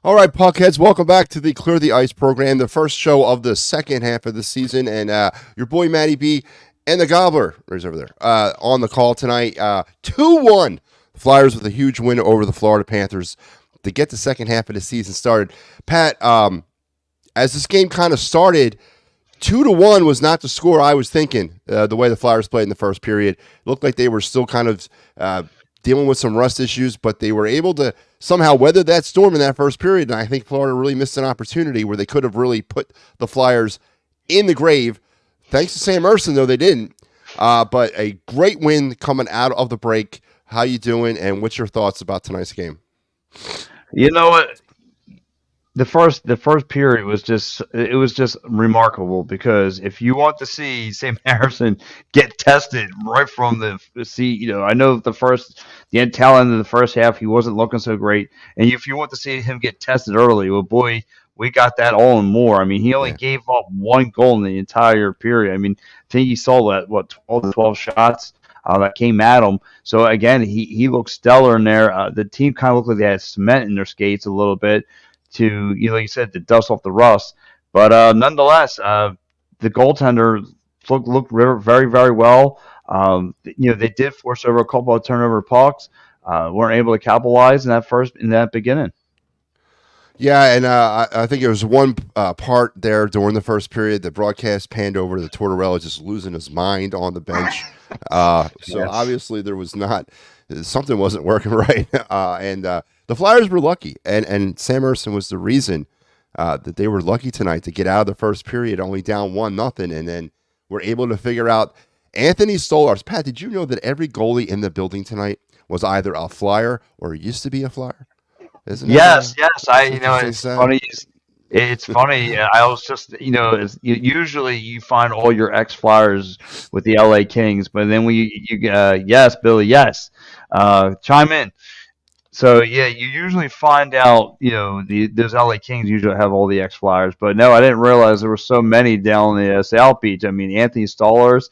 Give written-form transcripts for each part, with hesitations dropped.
All right, Puckheads, welcome back to the Clear the Ice program, the first show of the second half of the season. And your boy, Matty B, and the Gobbler, where's over there, on the call tonight. 2-1. The Flyers with a huge win over the Florida Panthers to get the second half of the season started. Pat, as this game kind of started, 2-1 was not the score I was thinking, the way the Flyers played in the first period. It looked like they were still kind of dealing with some rust issues, but they were able to somehow weather that storm in that first period. And I think Florida really missed an opportunity where they could have really put the Flyers in the grave. Thanks to Sam Ersson, though, they didn't. But a great win coming out of the break. How you doing, and what's your thoughts about tonight's game? You know what? The first period was just remarkable, because if you want to see Sam Harrison get tested right from the seat, I know the tail end of the first half he wasn't looking so great, and if you want to see him get tested early, well, boy, we got that all and more. I mean, he only gave up one goal in the entire period. I mean, I think he saw that 12 shots that came at him. So again, he looked stellar in there. The team kind of looked like they had cement in their skates a little bit, to, like you said, to dust off the rust. But nonetheless, the goaltender looked very, very well. They did force over a couple of turnover pucks. Weren't able to capitalize in that beginning. Yeah, and I think there was one part there during the first period. The broadcast panned over to the Tortorella just losing his mind on the bench. So obviously there was something wasn't working right. And the Flyers were lucky, and Sam Ersson was the reason that they were lucky tonight to get out of the first period only down 1-0, and then were able to figure out Anthony Stolarz. Pat, did you know that every goalie in the building tonight was either a Flyer or used to be a Flyer? Yes. It's funny. It's funny. I was just, usually you find all your ex-Flyers with the LA Kings, but then yes, Billy, yes, chime in. So yeah, you usually find out, those LA Kings usually have all the ex-Flyers, but no, I didn't realize there were so many down the South Beach. I mean, Anthony Stolarz,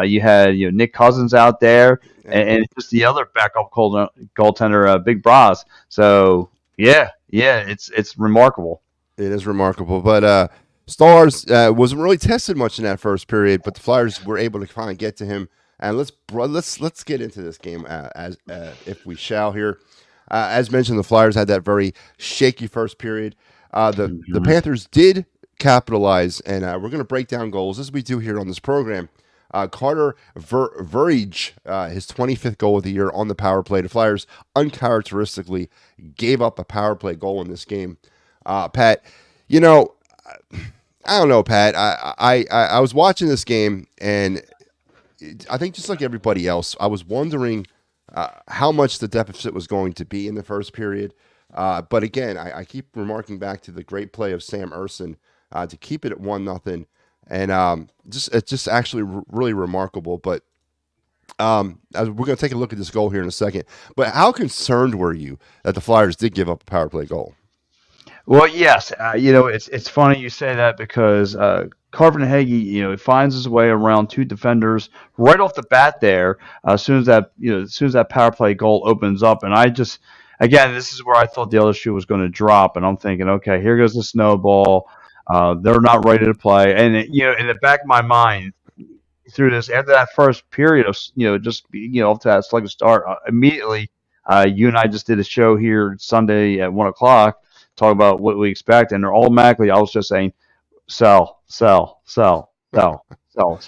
you had Nick Cousins out there, and just the other backup goaltender, Big Braz. So yeah, it's remarkable. It is remarkable, but Stolarz wasn't really tested much in that first period, but the Flyers were able to kind of get to him. And let's get into this game as if we shall here. As mentioned, the Flyers had that very shaky first period. The Panthers did capitalize, and we're going to break down goals as we do here on this program. Carter Verige, his 25th goal of the year on the power play. The Flyers uncharacteristically gave up a power play goal in this game. Pat, I don't know, Pat. I was watching this game, and I think just like everybody else, I was wondering how much the deficit was going to be in the first period. But again, I keep remarking back to the great play of Sam Ersson to keep it at 1-0. And it's just actually really remarkable. But we're going to take a look at this goal here in a second. But how concerned were you that the Flyers did give up a power play goal? Well, yes. It's funny you say that, because Carvin Hagee, finds his way around two defenders right off the bat there. As soon as that power play goal opens up, and again, this is where I thought the other shoe was going to drop, and I'm thinking, okay, here goes the snowball. They're not ready to play, and in the back of my mind, through this, after that first period of off to that sluggish start, immediately, you and I just did a show here Sunday at 1:00. Talk about what we expect, and automatically I was just saying, sell. It's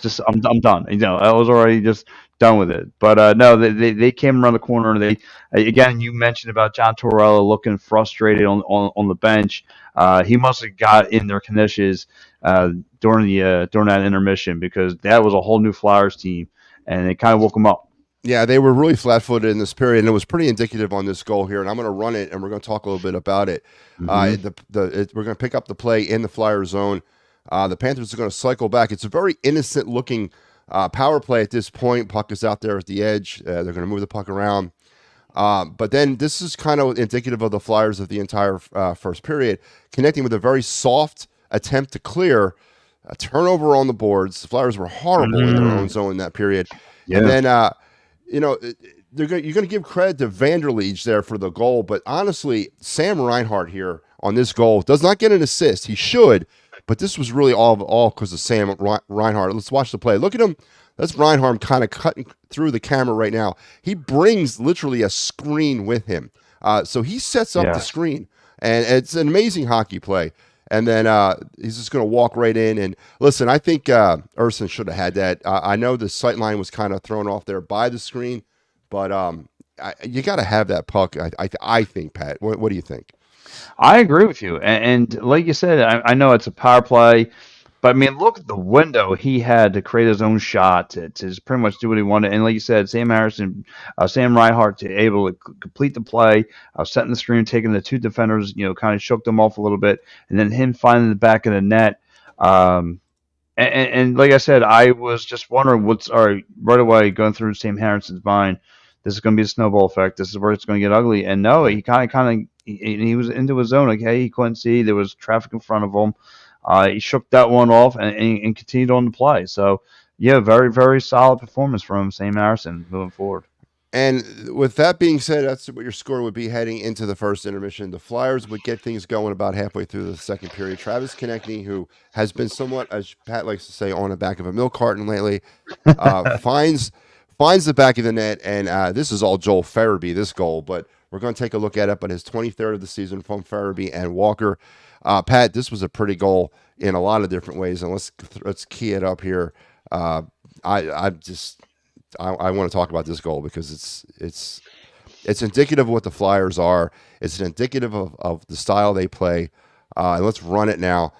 just I'm done. I was already just done with it. But no, they came around the corner. They again, you mentioned about John Tortorella looking frustrated on the bench. He must have got in their conditions during that intermission, because that was a whole new Flyers team, and it kind of woke them up. Yeah, they were really flat-footed in this period, and it was pretty indicative on this goal here. And I'm going to run it, and we're going to talk a little bit about it. We're going to pick up the play in the Flyer zone. The Panthers are going to cycle back. It's a very innocent-looking power play at this point. Puck is out there at the edge. They're going to move the puck around. But then this is kind of indicative of the Flyers of the entire first period, connecting with a very soft attempt to clear, a turnover on the boards. The Flyers were horrible in their own zone in that period. Yeah. And then you're going to give credit to Vanderleege there for the goal, but honestly, Sam Reinhart here on this goal. Does not get an assist. He should, but this was really all because of Sam Reinhart. Let's watch the play. Look at him. That's Reinhardt kind of cutting through the camera right now. He brings literally a screen with him. So he sets up the screen, and it's an amazing hockey play. And then he's just going to walk right in. And listen, I think Urson should have had that. I know the sight line was kind of thrown off there by the screen, but you got to have that puck, I think, Pat. What do you think? I agree with you. And like you said, I know it's a power play, but I mean, look at the window he had to create his own shot to just pretty much do what he wanted. And like you said, Sam Reinhart to able to complete the play, setting the screen, taking the two defenders, kind of shook them off a little bit, and then him finding the back of the net. And like I said, I was just wondering right away going through Sam Harrison's mind. This is going to be a snowball effect. This is where it's going to get ugly. And no, he he was into his zone. Okay, he couldn't see. There was traffic in front of him. He shook that one off and continued on the play. So, yeah, very, very solid performance from Sam Harrison moving forward. And with that being said, that's what your score would be heading into the first intermission. The Flyers would get things going about halfway through the second period. Travis Konechny, who has been somewhat, as Pat likes to say, on the back of a milk carton lately, finds the back of the net. And this is all Joel Farabee, this goal, but we're going to take a look at it. But his 23rd of the season from Farabee and Walker. Pat, this was a pretty goal in a lot of different ways, and let's key it up here. I want to talk about this goal because it's indicative of what the Flyers are. It's indicative of the style they play, and let's run it now.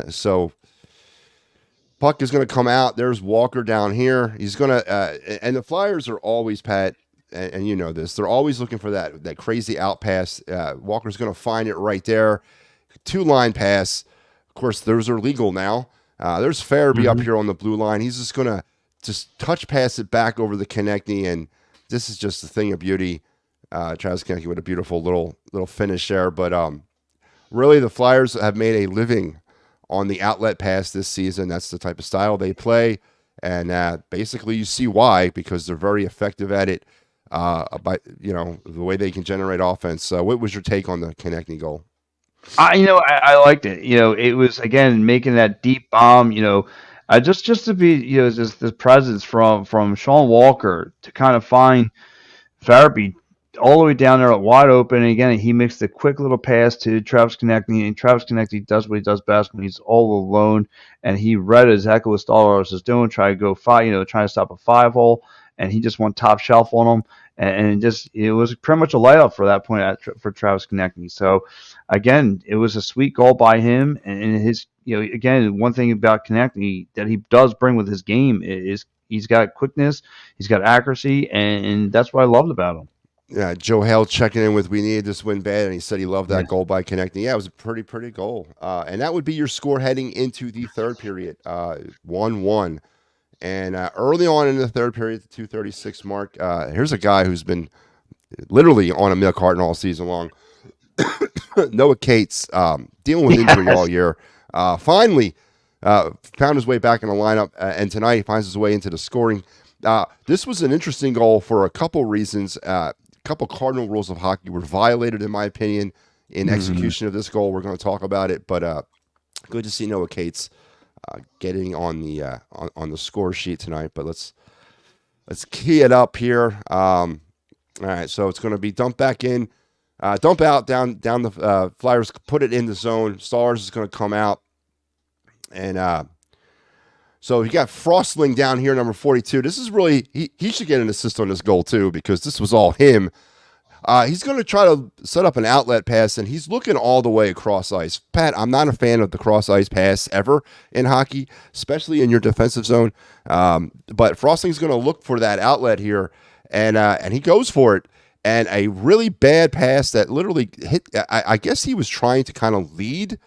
So puck is going to come out. There's Walker down here. He's going to, and the Flyers are always, Pat, and you know this, they're always looking for that crazy out pass. Walker's going to find it right there. 2-line pass. Of course, those are legal now. There's Farabee up here on the blue line. He's just going to touch pass it back over the Konechny, and this is just a thing of beauty. Travis Konechny with a beautiful little finish there. But really, the Flyers have made a living on the outlet pass this season. That's the type of style they play, and basically you see why, because they're very effective at it. By the way they can generate offense. What was your take on the Konechny goal? I liked it. It was again making that deep bomb. Just to be just this presence from Sean Walker to kind of find Farabee all the way down there wide open. And again, he makes the quick little pass to Travis Konechny, and Travis Konechny does what he does best when he's all alone, and he read exactly what Stallers is doing, trying to go trying to stop a 5-hole, and he just went top shelf on him. And it was pretty much a layup for that point for Travis Konechny. So, again, it was a sweet goal by him. And his, again, one thing about Konechny that he does bring with his game is he's got quickness, he's got accuracy, and that's what I loved about him. Yeah, Joe Hale checking in with, we needed this win bad, and he said he loved that goal by Konechny. Yeah, it was a pretty goal. And that would be your score heading into the third period, 1-1. And early on in the third period, the 2:36 mark, here's a guy who's been literally on a milk carton all season long. Noah Cates, dealing with injury all year. Finally found his way back in the lineup, and tonight he finds his way into the scoring. This was an interesting goal for a couple reasons. A couple cardinal rules of hockey were violated, in my opinion, in execution of this goal. We're going to talk about it, but good to see Noah Cates getting on the score sheet tonight. But let's key it up here. All right, so it's going to be dump back in, dump out down the Flyers, put it in the zone. Stars is going to come out, and so you got Frostling down here, number 42. This is really he should get an assist on this goal too, because this was all him. He's going to try to set up an outlet pass, and he's looking all the way across ice. Pat, I'm not a fan of the cross ice pass ever in hockey, especially in your defensive zone. But Frostling's going to look for that outlet here, and he goes for it. And a really bad pass that literally hit. I guess he was trying to kind of lead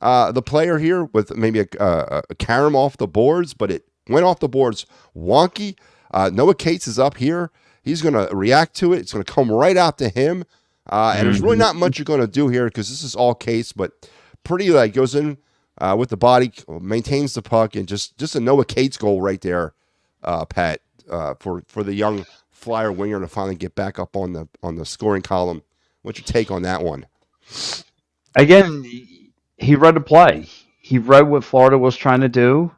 the player here with maybe a carom off the boards, but it went off the boards wonky. Noah Cates is up here. He's going to react to it. It's going to come right out to him. And there's really not much you're going to do here because this is all Cates, but pretty goes in with the body, maintains the puck, and just a Noah Cates goal right there, Pat, for the young Flyer winger to finally get back up on the scoring column. What's your take on that one? Again, he read the play. He read what Florida was trying to do.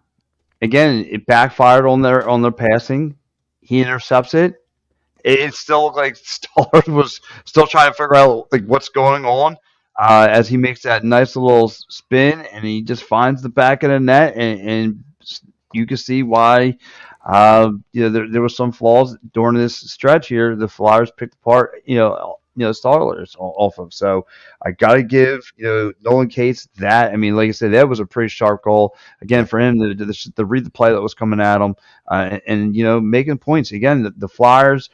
Again, it backfired on their passing. He intercepts it. It still looked like Stallard was still trying to figure out like what's going on as he makes that nice little spin and he just finds the back of the net and you can see why there was some flaws during this stretch here. The Flyers picked apart Stallers off of. So I got to give Nolan Cates that. I mean, like I said, that was a pretty sharp goal again for him to read the play that was coming at him and making points again. The Flyers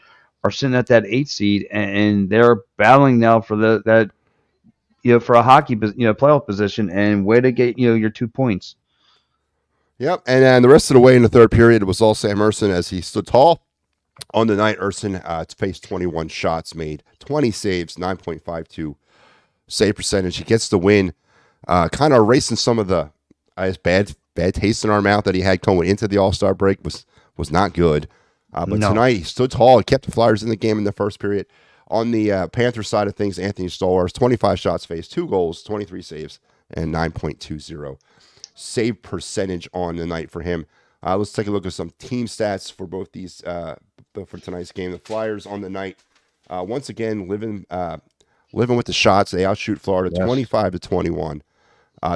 are sitting at that 8 seed, and they're battling now for for a hockey playoff position, and way to get your 2 points. Yep, and then the rest of the way in the third period, it was all Sam Ersson as he stood tall. On the night, Ersson faced 21 shots, made 20 saves, 9.52 save percentage. He gets the win, kind of erasing some of the bad taste in our mouth that he had going into the All-Star break was not good. But tonight, he stood tall and kept the Flyers in the game in the first period. On the Panthers side of things, Anthony Stolarz, 25 shots faced, 2 goals, 23 saves, and 9.20 save percentage on the night for him. Let's take a look at some team stats for both these for tonight's game. The Flyers on the night, once again, living with the shots. They outshoot Florida 25-21.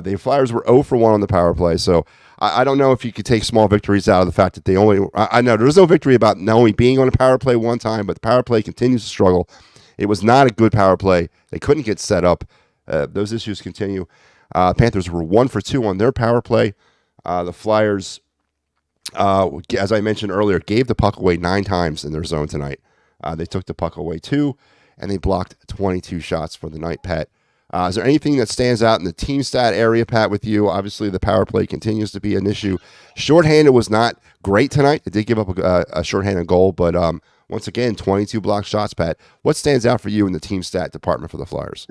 The Flyers were 0 for 1 on the power play, so I don't know if you could take small victories out of the fact that they only. I know there's no victory about not only being on a power play one time, but the power play continues to struggle. It was not a good power play. They couldn't get set up. Those issues continue. Panthers were 1 for 2 on their power play. The Flyers, as I mentioned earlier, gave the puck away 9 times in their zone tonight. They took the puck away 2, and they blocked 22 shots for the night, Pat. Is there anything that stands out in the team stat area, Pat, with you? Obviously, the power play continues to be an issue. Shorthanded was not great tonight. It did give up a shorthanded goal, but once again, 22 blocked shots, Pat. What stands out for you in the team stat department for the Flyers?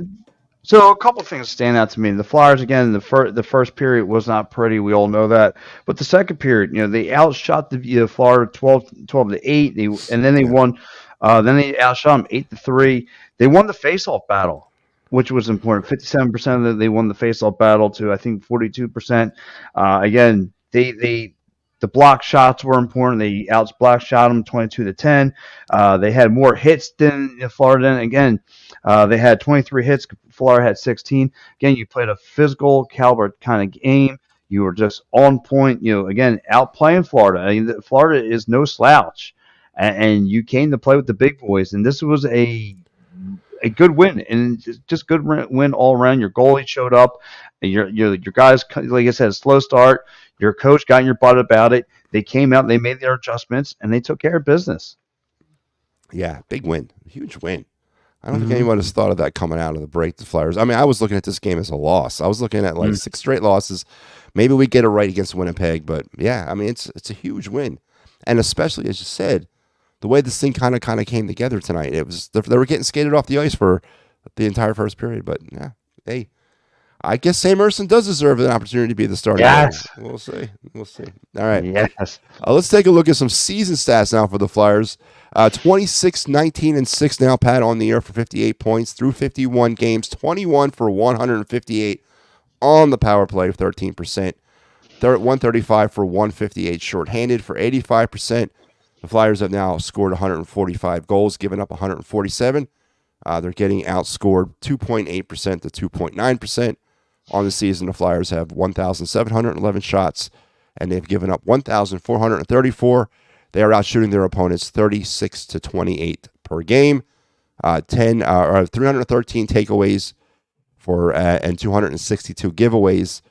So a couple of things stand out to me. The Flyers, again, the first period was not pretty. We all know that. But the second period, they outshot the Florida 12-8, and then they won. Then they outshot them 8-3. They won the faceoff battle, which was important. 57% of them, they won the faceoff battle to, I think, 42%. Again, the block shots were important. They block shot them 22-10. They had more hits than Florida. Again, they had 23 hits. Florida had 16. Again, you played a physical caliber kind of game. You were just on point. Again, outplaying Florida. I mean, Florida is no slouch, and you came to play with the big boys. And this was a good win, and just good win all around. Your goalie showed up. Your guys, like I said, slow start. Your coach got in your butt about it. They came out, they made their adjustments, and they took care of business. Yeah, big win, huge win. I don't think anyone has thought of that coming out of the break. The Flyers. I mean, I was looking at this game as a loss. I was looking at 6 straight losses. Maybe we get it right against Winnipeg, but yeah, I mean, it's a huge win, and especially as you said, the way this thing kind of came together tonight. It was they were getting skated off the ice for the entire first period, but yeah, hey, I guess Sam Ersson does deserve an opportunity to be the starter. Yes. We'll see. All right. Yes. Let's take a look at some season stats now for the Flyers. 26, 19, and 6 now, Pat, on the year for 58 points through 51 games, 21 for 158 on the power play, 13%. They're at 135 for 158 shorthanded for 85%. The Flyers have now scored 145 goals, given up 147. They're getting outscored 2.8% to 2.9%. On the season, the Flyers have 1,711 shots, and they've given up 1,434. They are outshooting their opponents 36-28 per game. 313 takeaways and 262 giveaways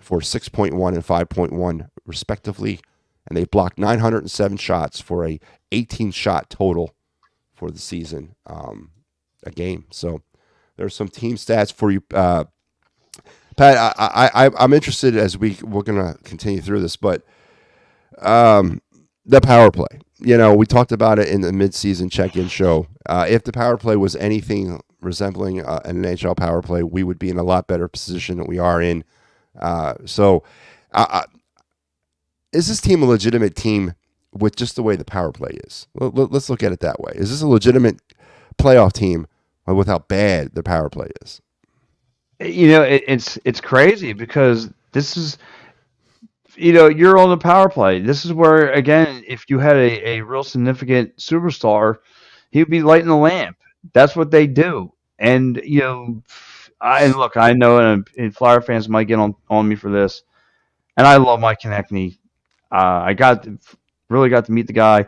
for 6.1 and 5.1 respectively. And they blocked 907 shots for a 18-shot total for the season, a game. So there's some team stats for you, Pat. I'm interested as we're going to continue through this, but the power play. We talked about it in the midseason check-in show. If the power play was anything resembling an NHL power play, we would be in a lot better position than we are in. Is this team a legitimate team with just the way the power play is? Let's look at it that way. Is this a legitimate playoff team with how bad the power play is? It's crazy because this is, you're on the power play. This is where, again, if you had a real significant superstar, he would be lighting the lamp. That's what they do. And, and look, I know, and Flyer fans might get on me for this, and I love Mike Konechny. I really got to meet the guy,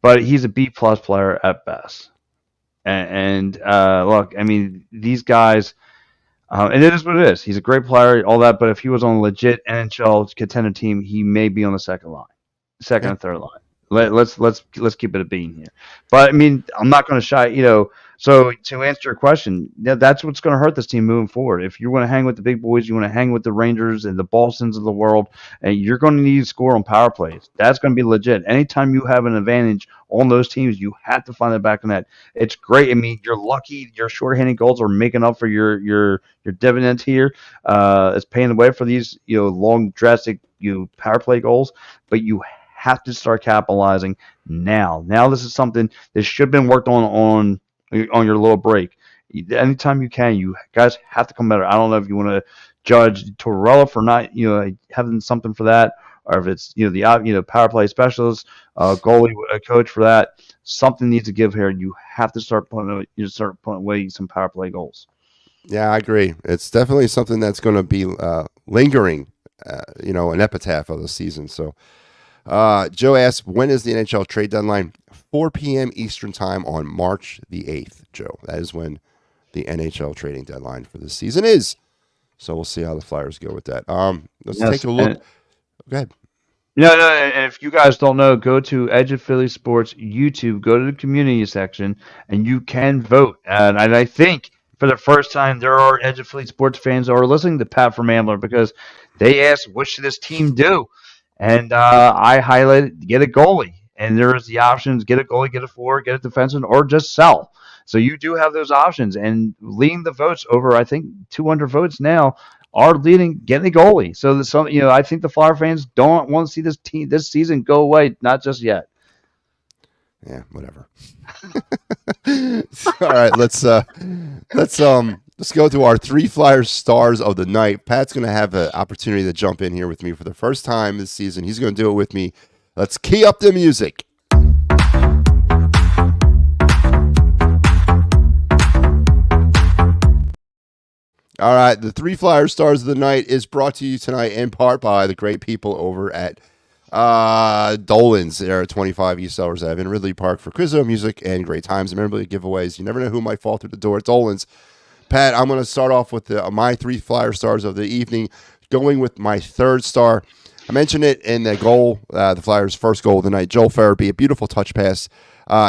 but he's a B plus player at best. And look, I mean, these guys, and it is what it is. He's a great player, all that. But if he was on a legit NHL contender team, he may be on the second line, second Yeah. and third line. Let's keep it a bean here. But I mean, I'm not going to shy. So to answer your question, that's what's going to hurt this team moving forward. If you want to hang with the big boys, you want to hang with the Rangers and the Bostons of the world, and you're going to need to score on power plays. That's going to be legit. Anytime you have an advantage on those teams, you have to find the back of net. It's great. I mean, you're lucky. Your shorthanded goals are making up for your dividends here. It's paying the way for these long drastic power play goals, but you have to start capitalizing now. Now this is something that should have been worked on your little break. Anytime you can, you guys have to come better. I don't know if you want to judge Tortorella for not having something for that, or if it's the power play specialist, goalie coach for that. Something needs to give here. You have to start putting away some power play goals. Yeah, I agree. It's definitely something that's going to be lingering, an epitaph of the season. So, Joe asks, when is the NHL trade deadline? 4 p.m. Eastern time on March the 8th, Joe. That is when the NHL trading deadline for this season is. So we'll see how the Flyers go with that. Let's Yes, take a look. Go ahead. no, and if you guys don't know, go to Edge of Philly Sports YouTube, go to the community section, and you can vote. And I think for the first time, there are Edge of Philly Sports fans that are listening to Pat from Ambler because they asked, what should this team do? And I highlighted, get a goalie. And there's the options, get a goalie, get a forward, get a defenseman, or just sell. So you do have those options. And leading the votes over, I think, 200 votes now, are leading getting a goalie. So I think the Flyer fans don't want to see this season go away, not just yet. Yeah, whatever. All right, let's go to our 3 Flyers stars of the night. Pat's going to have an opportunity to jump in here with me for the first time this season. He's going to do it with me. Let's key up the music. All right, the 3 Flyers stars of the night is brought to you tonight in part by the great people over at Dolan's. They're at 25 East Sellers Ave in Ridley Park for Quizzo music and great times. Remember the giveaways. You never know who might fall through the door at Dolan's. Pat, I'm going to start off with my 3 Flyer stars of the evening, going with my 3rd star. I mentioned it in the goal, the Flyers' first goal of the night. Joel Farabee, a beautiful touch pass.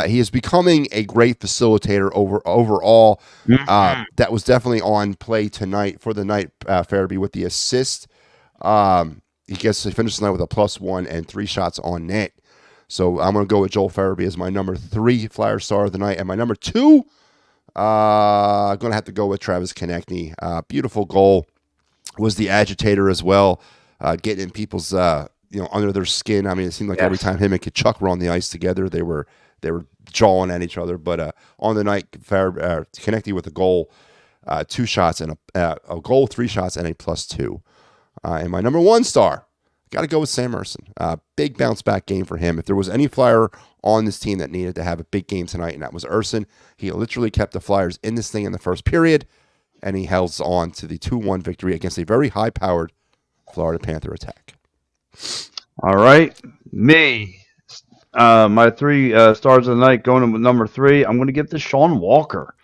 He is becoming a great facilitator overall. That was definitely on play tonight for the night. Farabee with the assist. He finished the night with a +1 and 3 shots on net. So I'm going to go with Joel Farabee as my number 3 Flyer star of the night. And my number 2, I'm going to have to go with Travis Konechny. Beautiful goal. Was the agitator as well. Getting in people's under their skin. I mean, it seemed like every time him and Kachuk were on the ice together, they were jawing at each other. But on the night, Konechny with a goal, 2 shots and a goal, 3 shots and a +2. And my number 1 star, got to go with Sam Ersson. Big bounce back game for him. If there was any Flyer on this team that needed to have a big game tonight, and that was Ersson, he literally kept the Flyers in this thing in the first period, and he held on to the 2-1 victory against a very high-powered Florida Panther attack. All right. Me. My 3 stars of the night going to number 3. I'm going to give to Sean Walker.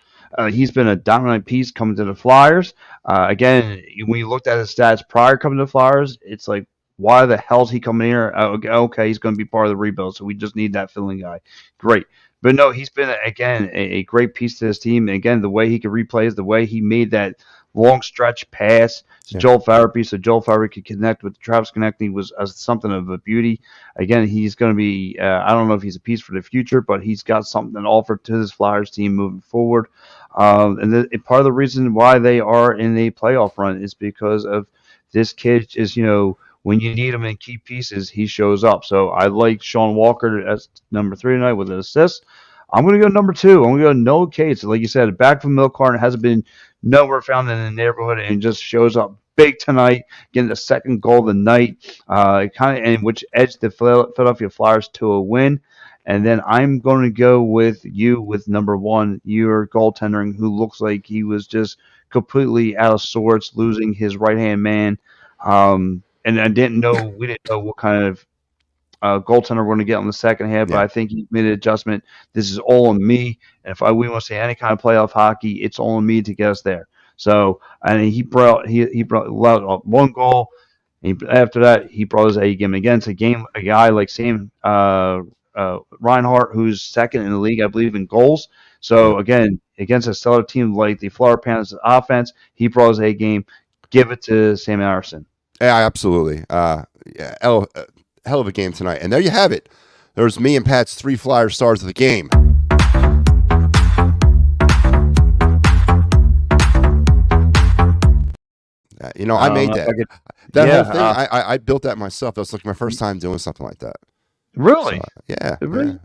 He's been a dominant piece coming to the Flyers. Again, when you looked at his stats prior coming to the Flyers, it's like, why the hell is he coming here? Okay, he's going to be part of the rebuild, so we just need that filling guy. Great. But no, he's been, again, a great piece to this team. And again, the way he could replay is the way he made that long stretch pass to Joel Farabee, so Joel Farabee could connect with Travis Konechny was something of a beauty. Again, he's going to be, I don't know if he's a piece for the future, but he's got something to offer to this Flyers team moving forward. And part of the reason why they are in a playoff run is because of this kid is, when you need him in key pieces, he shows up. So I like Sean Walker as number 3 tonight with an assist. I'm going to go number 2. I'm going to go Noah Cates. Like you said, back from Milk Carton hasn't been nowhere found in the neighborhood, and just shows up big tonight, getting the second goal of the night, and which edged the Philadelphia Flyers to a win. And then I'm going to go with you with number one, your goaltender, who looks like he was just completely out of sorts, losing his right hand man. And we didn't know what kind of goaltender we're going to get on the second half, but Yeah. I think he made an adjustment. This is all on me, and if we want to say any kind of playoff hockey, it's all on me to get us there. So, and he brought one goal. After that, he brought his A game against a guy like Sam Reinhart, who's second in the league, I believe, in goals. So Yep. again, against a stellar team like the Florida Panthers offense, he brought his A game. Give it to Sam Anderson. Yeah, absolutely. Yeah, hell of a game tonight. And there you have it. There's me and Pat's 3 Flyer stars of the game. I made that. Whole thing, I built that myself. That was like my first time doing something like that. Really? So, yeah.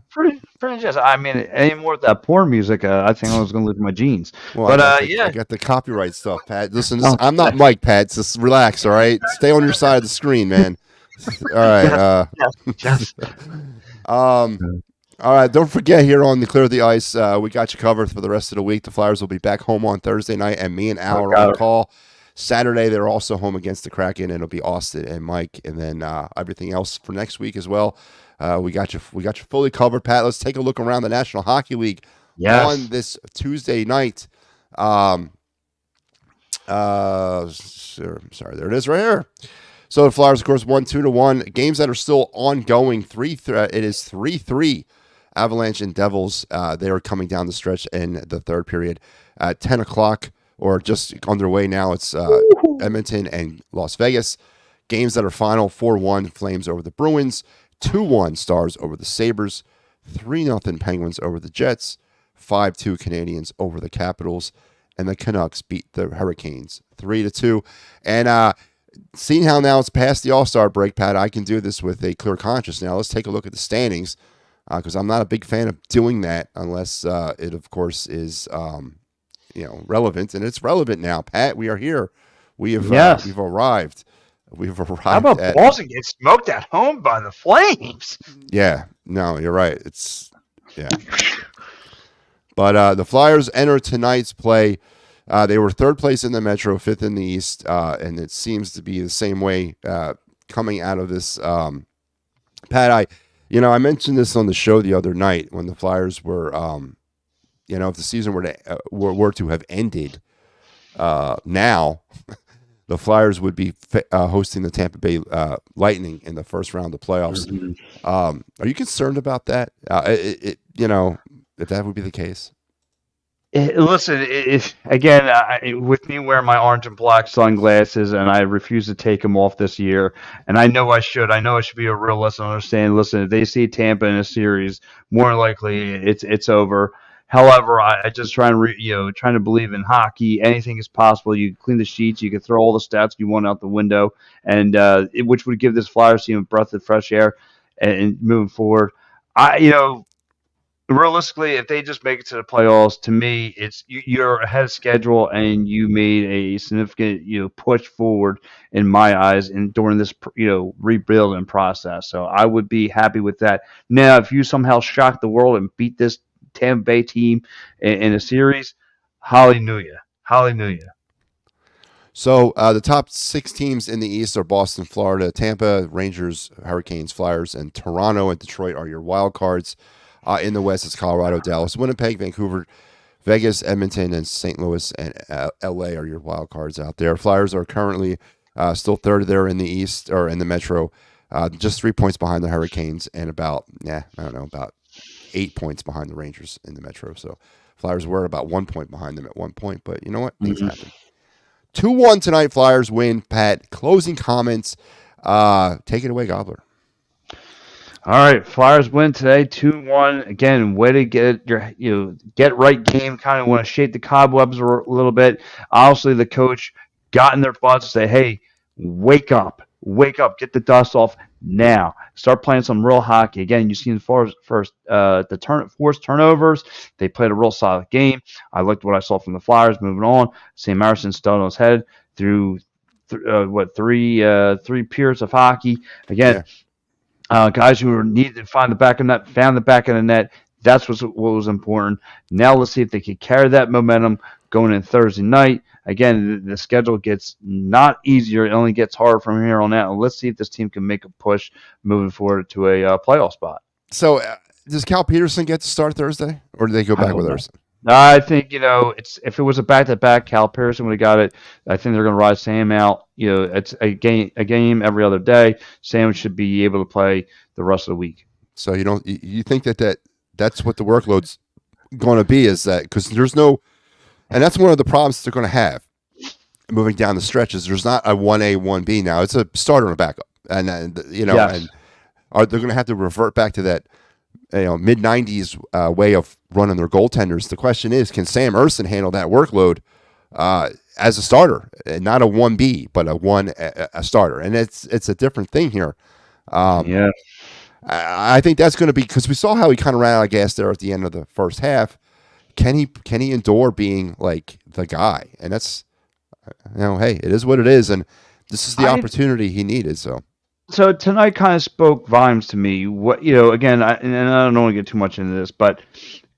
Pretty just. I mean, anymore with that porn music, I think I was going to lose my jeans. Well, but I got the copyright stuff, Pat. Listen, I'm not Mike, Pat. Just relax, all right? Stay on your side of the screen, man. All right. Yes. All right. Don't forget, here on the Clear the Ice, we got you covered for the rest of the week. The Flyers will be back home on Thursday night, and me and Al are on call. Saturday, they're also home against the Kraken, and it'll be Austin and Mike, and then everything else for next week as well. We got you fully covered, Pat. Let's take a look around the National Hockey League on this Tuesday night. Sorry, there it is right here. So the Flyers, of course, won 2-1. Games that are still ongoing. It is 3-3. Avalanche and Devils. They are coming down the stretch in the third period at 10 o'clock, or just underway now. It's Edmonton and Las Vegas. Games that are final: 4-1 Flames over the Bruins. 2-1 Stars over the Sabres, 3-0 Penguins over the Jets, 5-2 Canadians over the Capitals, and the Canucks beat the Hurricanes 3-2. And seeing how now it's past the All-Star break, Pat, I can do this with a clear conscience now. Let's take a look at the standings, because I'm not a big fan of doing that unless it, of course, is relevant, and it's relevant now. Pat, we are here. We've arrived. We've arrived. How about Boston get smoked at home by the Flames? Yeah, no, you're right. But the Flyers enter tonight's play. They were third place in the Metro, fifth in the East, and it seems to be the same way coming out of this. Pat, I mentioned this on the show the other night when the Flyers were, if the season were to have ended now. The Flyers would be hosting the Tampa Bay Lightning in the first round of the playoffs. Mm-hmm. Are you concerned about that? If that would be the case? Listen, with me wearing my orange and black sunglasses, and I refuse to take them off this year, and I know I should. I know I should be a realist and understand. Listen, if they see Tampa in a series, more likely it's over. However, I just trying to believe in hockey. Anything is possible. You clean the sheets. You can throw all the stats you want out the window, and which would give this Flyers team a breath of fresh air and moving forward. Realistically, if they just make it to the playoffs, to me, it's you're ahead of schedule and you made a significant push forward in my eyes and during this rebuilding process. So I would be happy with that. Now, if you somehow shock the world and beat this Tampa Bay team in a series, hallelujah. So the top 6 teams in the East are Boston, Florida, Tampa, Rangers, Hurricanes, Flyers, and Toronto and Detroit are your wild cards. In the West, it's Colorado, Dallas, Winnipeg, Vancouver, Vegas, Edmonton, and St. Louis and LA are your wild cards out there. Flyers are currently still third there in the East, or in the Metro, just 3 points behind the Hurricanes and about 8 points behind the Rangers in the Metro. So Flyers were about 1 point behind them at one point, but you know what? Things happen. 2-1 tonight, Flyers win. Pat, closing comments. Take it away, Gobbler. All right, Flyers win today, 2-1. Again, way to get get right game. Kind of want to shake the cobwebs a little bit. Obviously, the coach got in their butts and say, "Hey, wake up, get the dust off. Now, start playing some real hockey. Again, you've seen forced turnovers. They played a real solid game. I liked what I saw from the Flyers. Moving on, Sam Harrison stood on his head through three periods of hockey. Again, Yeah. guys who needed to find the back of the net found the back of the net. That's what was important. Now let's see if they can carry that momentum going in Thursday night. Again, the schedule gets not easier; it only gets harder from here on out. And let's see if this team can make a push moving forward to a playoff spot. So does Cal Peterson get to start Thursday, or do they go I back hope with not. Erson? I think it's if it was a back-to-back, Cal Pearson would have got it. I think they're going to ride Sam out. It's a game every other day. Sam should be able to play the rest of the week. So you think that's what the workload's going to be, is that because there's no, and that's one of the problems they're going to have moving down the stretches. There's not a 1A 1B now. It's a starter and a backup, and Yes. and are they going to have to revert back to that mid 90s way of running their goaltenders? The question is, can Sam Erson handle that workload as a starter, not a 1B, but a starter? And it's a different thing here. Yeah. I think that's going to be, because we saw how he kind of ran out of gas there at the end of the first half. Can he endure being like the guy? And that's, hey, it is what it is, and this is the opportunity he needed. So tonight kind of spoke volumes to me. What again, and I don't want to get too much into this, but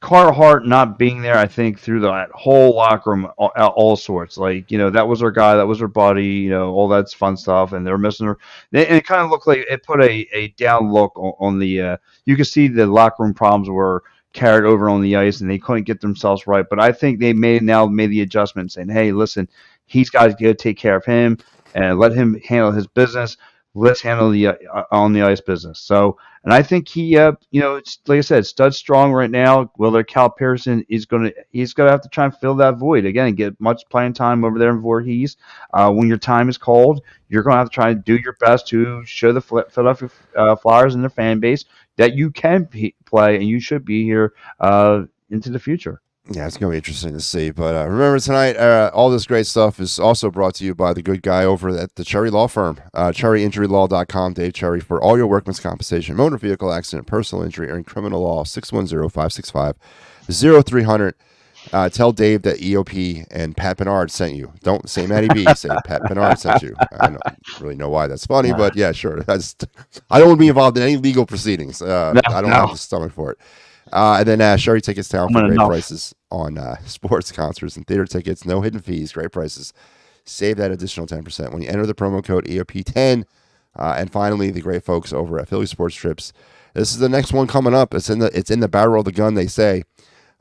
Carhart not being there, I think through that whole locker room, all sorts. Like that was our guy, that was our buddy. All that's fun stuff, and they're missing her. And it kind of looked like it put a down look on the. You could see the locker room problems were carried over on the ice, and they couldn't get themselves right. But I think they now made the adjustment, saying, "Hey, listen, he's got to go take care of him and let him handle his business. Let's handle the on the ice business." So, and I think he, it's, like I said, stud strong right now. Whether Cal Pearson he's gonna have to try and fill that void again and get much playing time over there in Voorhees. When your time is called, you're gonna have to try and do your best to show the Philadelphia Flyers and their fan base that you can play and you should be here into the future. Yeah, it's going to be interesting to see. But remember tonight, all this great stuff is also brought to you by the good guy over at the Cherry Law Firm, cherryinjurylaw.com. Dave Cherry for all your workman's compensation, motor vehicle accident, personal injury, or criminal law. 610-565-0300. Tell Dave that EOP and Pat Bernard sent you. Don't say Matty B. Say Pat Bernard sent you. I don't really know why that's funny, but yeah, sure. I don't want to be involved in any legal proceedings. I don't have the stomach for it. And then Sherry Tickets Town for great prices on sports, concerts, and theater tickets. No hidden fees, great prices. Save that additional 10% when you enter the promo code EOP10. And finally, the great folks over at Philly Sports Trips. This is the next one coming up. It's in the barrel of the gun, they say.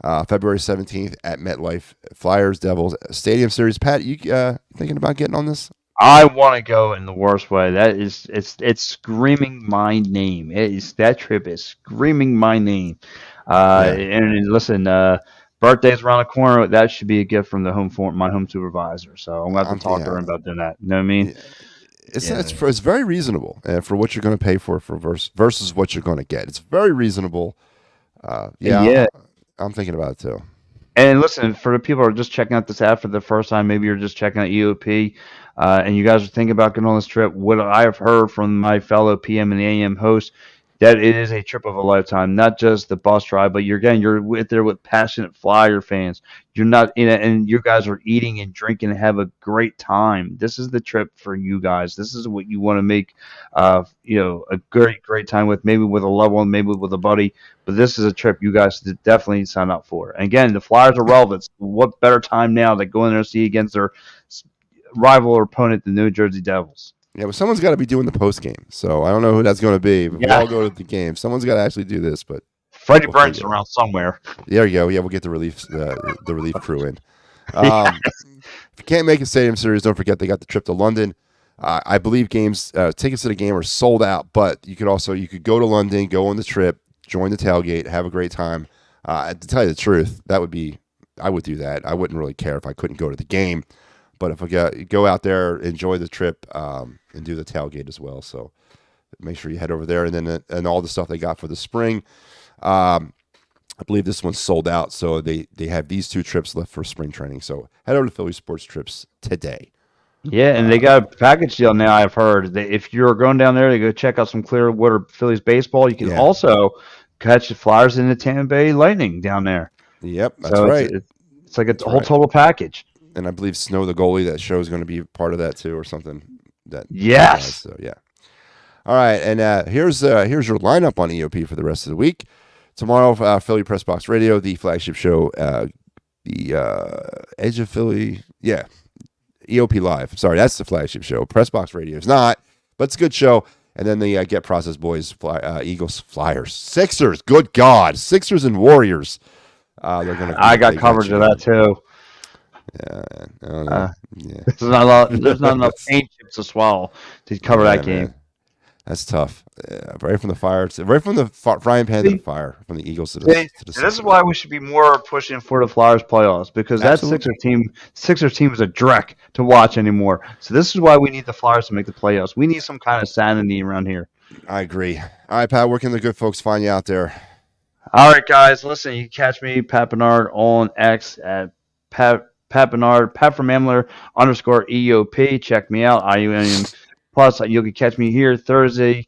February 17th at MetLife, Flyers Devils Stadium Series. Pat, you thinking about getting on this? I want to go in the worst way. It's screaming my name. That trip is screaming my name. And listen, birthday's around the corner. That should be a gift from my home supervisor. So I'm going to have to talk to her about doing that. You know what I mean? Yeah. It's very reasonable for what you're going to pay for versus what you're going to get. It's very reasonable. I'm thinking about it too. And listen, for the people who are just checking out this app for the first time, maybe you're just checking out EOP, and you guys are thinking about getting on this trip. What I have heard from my fellow PM and AM hosts, that it is a trip of a lifetime. Not just the bus ride, but you're with there with passionate Flyer fans. You're not in it, and you guys are eating and drinking and have a great time. This is the trip for you guys. This is what you want to make, a great time with. Maybe with a loved one, maybe with a buddy. But this is a trip you guys definitely sign up for. And again, the Flyers are relevant. What better time now to go in there and see against their rival or opponent, the New Jersey Devils? Yeah, but someone's got to be doing the post game. So I don't know who that's going to be. But we all go to the game. Someone's got to actually do this. But Freddie Burns is around somewhere. There you go. Yeah, we'll get the relief crew in. If you can't make a Stadium Series, don't forget they got the trip to London. I believe tickets to the game are sold out, but you could go to London, go on the trip, join the tailgate, have a great time. To tell you the truth, I would do that. I wouldn't really care if I couldn't go to the game, but if I go out there, enjoy the trip, and do the tailgate as well. So make sure you head over there, and then and all the stuff they got for the spring. I believe this one's sold out, so they have these two trips left for spring training. So head over to Philly Sports Trips today. Yeah, and they got a package deal now. I've heard that if you're going down there to go check out some Clearwater Phillies baseball, you can Yeah. also catch the Flyers in the Tampa Bay Lightning down there. Yep. That's So it's right. it's like a That's whole right. total package. And I believe Snow the goalie, that show is going to be part of that too, or something. That guys. Yes. So yeah. All right, and here's your lineup on EOP for the rest of the week. Tomorrow, Philly Press Box Radio, the flagship show, the Edge of Philly, yeah, EOP Live. Sorry, that's the flagship show. Press Box Radio is not, but it's a good show. And then the Get Process Boys, Eagles, Flyers, Sixers. Good God, Sixers and Warriors. They're gonna. I got coverage of that too. Yeah, I don't know. Yeah. There's not enough paint chips to swallow to cover that game. Man. That's tough. Right from the fire, right from the frying pan to the fire, from the Eagles to the. This is why we should be more pushing for the Flyers playoffs, because Absolutely. that Sixers team is a dreck to watch anymore. So this is why we need the Flyers to make the playoffs. We need some kind of sanity around here. I agree. All right, Pat, where can the good folks find you out there? All right, guys, listen, you can catch me, Pat Bernard, on X at Pat Bernard, Pat from Ambler _EOP. Check me out. IUN Plus, you can catch me here Thursday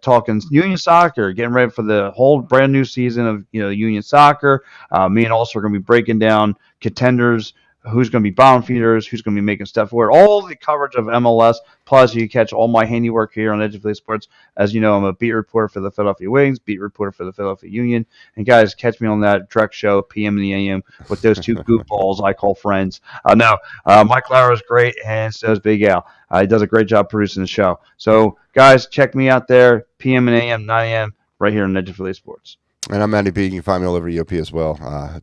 talking Union Soccer, getting ready for the whole brand new season of Union Soccer. Me and also are going to be breaking down contenders, who's going to be bottom feeders, who's going to be making stuff forward. All the coverage of MLS. Plus, you catch all my handiwork here on Edge of Philly Sports. As you know, I'm a beat reporter for the Philadelphia Wings, beat reporter for the Philadelphia Union. And guys, catch me on that direct show, PM in the AM, with those two goofballs I call friends. Mike Lauer is great, and so is Big Al. He does a great job producing the show. So, guys, check me out there, PM and AM, 9 a.m., right here on Edge of Philly Sports. And I'm Matty B. You can find me all over EOP as well.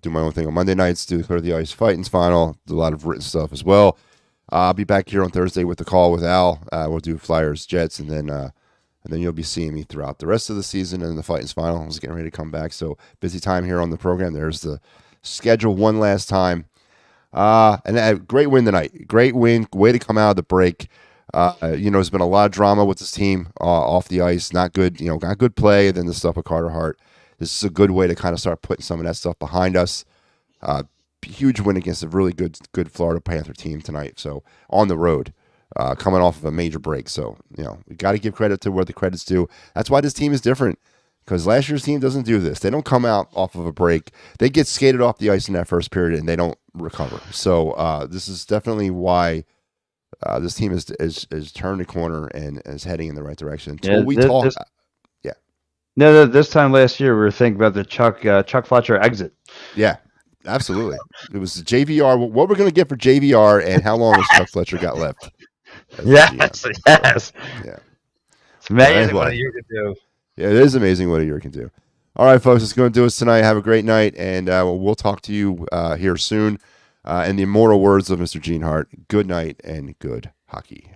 Do my own thing on Monday nights, do the Clear the Ice Fighting's final, do a lot of written stuff as well. I'll be back here on Thursday with the call with Al. We'll do Flyers, Jets, and then you'll be seeing me throughout the rest of the season and the Fighting's final. I was getting ready to come back, so busy time here on the program. There's the schedule one last time. And a great win tonight. Great win. Way to come out of the break. There's been a lot of drama with this team off the ice. Not good, got good play. Then the stuff with Carter Hart. This is a good way to kind of start putting some of that stuff behind us. Huge win against a really good Florida Panther team tonight. So on the road, coming off of a major break. So, we got to give credit to where the credit's due. That's why this team is different, because last year's team doesn't do this. They don't come out off of a break. They get skated off the ice in that first period and they don't recover. So this is definitely why this team is turned the corner and is heading in the right direction. No, this time last year we were thinking about the Chuck Fletcher exit. Yeah, absolutely. It was the JVR. What we're going to get for JVR, and how long has Chuck Fletcher got left? Yes. Yeah. It's amazing what a year can do. Yeah, it is amazing what a year can do. All right, folks, it's going to do us tonight. Have a great night, and we'll talk to you here soon. In the immortal words of Mr. Gene Hart, good night and good hockey.